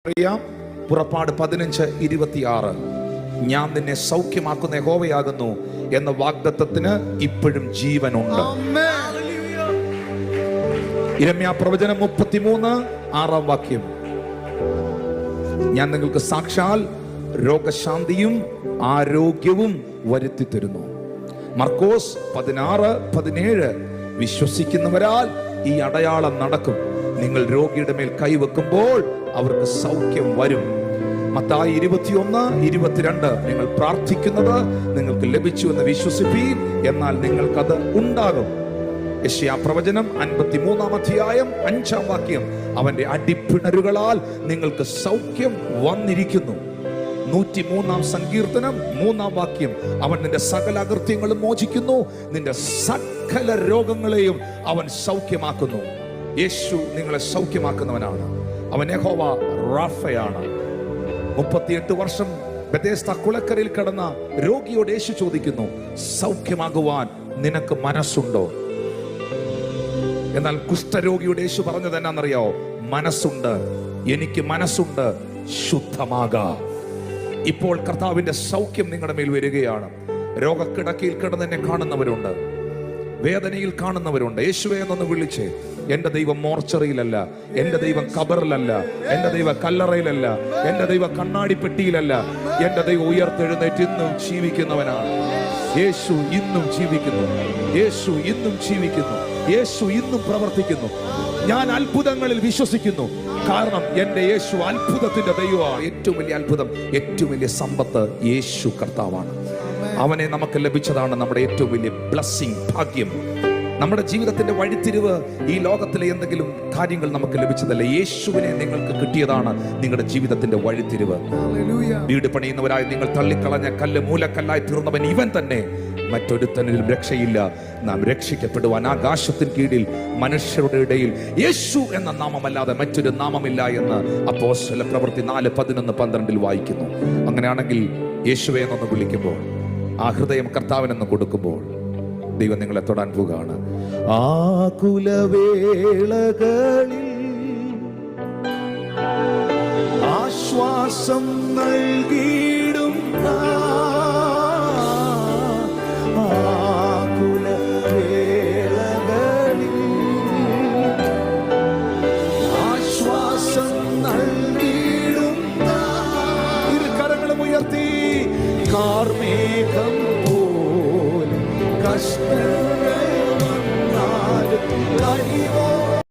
അറിയാം. പുറപ്പാട് 15:26 ഞാൻ നിന്നെ സൗഖ്യമാക്കുന്ന യഹോവയാകുന്നു എന്ന വാഗ്ദത്തത്തിന് ഇപ്പോഴും ജീവനുണ്ട്. യിരെമ്യാ പ്രവചനം 33:6 വാക്യം ഞാൻ നിങ്ങൾക്ക് സാക്ഷാൽ രോഗശാന്തിയും ആരോഗ്യവും വരുത്തി തരുന്നു. മർക്കോസ് 16:17 വിശ്വസിക്കുന്നവരാൽ ഈ അടയാളം നടക്കും, നിങ്ങൾ രോഗിയുടെ മേൽ കൈവെക്കുമ്പോൾ അവർക്ക് സൗഖ്യം വരും. മത്തായി 21:22 നിങ്ങൾ പ്രാർത്ഥിക്കുന്നത് നിങ്ങൾക്ക് ലഭിച്ചു എന്ന് വിശ്വസിപ്പീൻ, എന്നാൽ നിങ്ങൾക്കത് ഉണ്ടാകും. യെശയ്യാ പ്രവചനം 53:5 വാക്യം അവന്റെ അടിപ്പിണരുകളാൽ നിങ്ങൾക്ക് സൗഖ്യം വന്നിരിക്കുന്നു. 103 സങ്കീർത്തനം 3 വാക്യം അവൻ നിന്റെ സകല അകൃത്യങ്ങളും മോചിക്കുന്നു, നിന്റെ സകല രോഗങ്ങളെയും അവൻ സൗഖ്യമാക്കുന്നു. യേശു നിങ്ങളെ സൗഖ്യമാക്കുന്നവനാണ്. അവൻ യഹോവ റാഫയാണ്. 38 വർഷം ബെഥേസ്ദ കുളക്കരയിൽ കിടന്ന രോഗിയോട് യേശു ചോദിക്കുന്നു, സൗഖ്യമാകുവാൻ നിനക്ക് മനസ്സുണ്ടോ? എന്നാൽ കുഷ്ഠരോഗിയോട് യേശു പറഞ്ഞത് എന്നാണെന്നറിയാവോ? മനസ്സുണ്ട്, എനിക്ക് മനസ്സുണ്ട്, ശുദ്ധമാകാം. ഇപ്പോൾ കർത്താവിന്റെ സൗഖ്യം നിങ്ങളുടെ മേൽ വരികയാണ്. രോഗക്കിടക്കയിൽ കിടന്നെന്നെ കാണുന്നവരുണ്ട്, വേദനയിൽ കാണുന്നവരുണ്ട്. യേശുവേ എന്നൊന്ന് വിളിച്ചേ. എന്റെ ദൈവം മോർച്ചറിയിലല്ല, എന്റെ ദൈവം കബറിലല്ല, എന്റെ ദൈവം കല്ലറയിലല്ല, എന്റെ ദൈവം കണ്ണാടിപ്പെട്ടിയിലല്ല. എന്റെ ദൈവം ഉയർത്തെഴുന്നേറ്റ് ഇന്നും ജീവിക്കുന്നവനാണ്. യേശു ഇന്നും ജീവിക്കുന്നു, യേശു ഇന്നും ജീവിക്കുന്നു, യേശു ഇന്നും പ്രവർത്തിക്കുന്നു. ഞാൻ അത്ഭുതങ്ങളിൽ വിശ്വസിക്കുന്നു, കാരണം എന്റെ യേശു അത്ഭുതത്തിന്റെ ദൈവമാണ്. ഏറ്റവും വലിയ അത്ഭുതം, ഏറ്റവും വലിയ സമ്പത്ത് യേശു കർത്താവാണ്. അവനെ നമുക്ക് ലഭിച്ചതാണ് നമ്മുടെ ഏറ്റവും വലിയ ബ്ലെസ്സിങ്, ഭാഗ്യം. നമ്മുടെ ജീവിതത്തിന്റെ വഴിത്തിരിവ് ഈ ലോകത്തിലെ എന്തെങ്കിലും കാര്യങ്ങൾ നമുക്ക് ലഭിച്ചതല്ല, യേശുവിനെ നിങ്ങൾക്ക് കിട്ടിയതാണ് നിങ്ങളുടെ ജീവിതത്തിന്റെ വഴിത്തിരിവ്. വീട് പണിയുന്നവരായി നിങ്ങൾ തള്ളിക്കളഞ്ഞ കല്ല് മൂലക്കല്ലായി തീർന്നവൻ ഇവൻ തന്നെ, മറ്റൊരുത്തനിലും രക്ഷയില്ല. നാം രക്ഷിക്കപ്പെടുവാൻ ആകാശത്തിന് കീഴിൽ മനുഷ്യരുടെ ഇടയിൽ യേശു എന്ന നാമമല്ലാതെ മറ്റൊരു നാമമില്ല എന്ന് അപ്പോസ്തല പ്രവൃത്തി 4:11-12 വായിക്കുന്നു. അങ്ങനെയാണെങ്കിൽ യേശുവെ എന്നൊന്ന് വിളിക്കുമ്പോൾ, ആ ഹൃദയം കർത്താവിനെന്ന് കൊടുക്കുമ്പോൾ ദൈവം നിങ്ങളെ തൊടാൻ പോവുകയാണ്. ആകുലവേളകളിൽ ആശ്വാസം നൽകി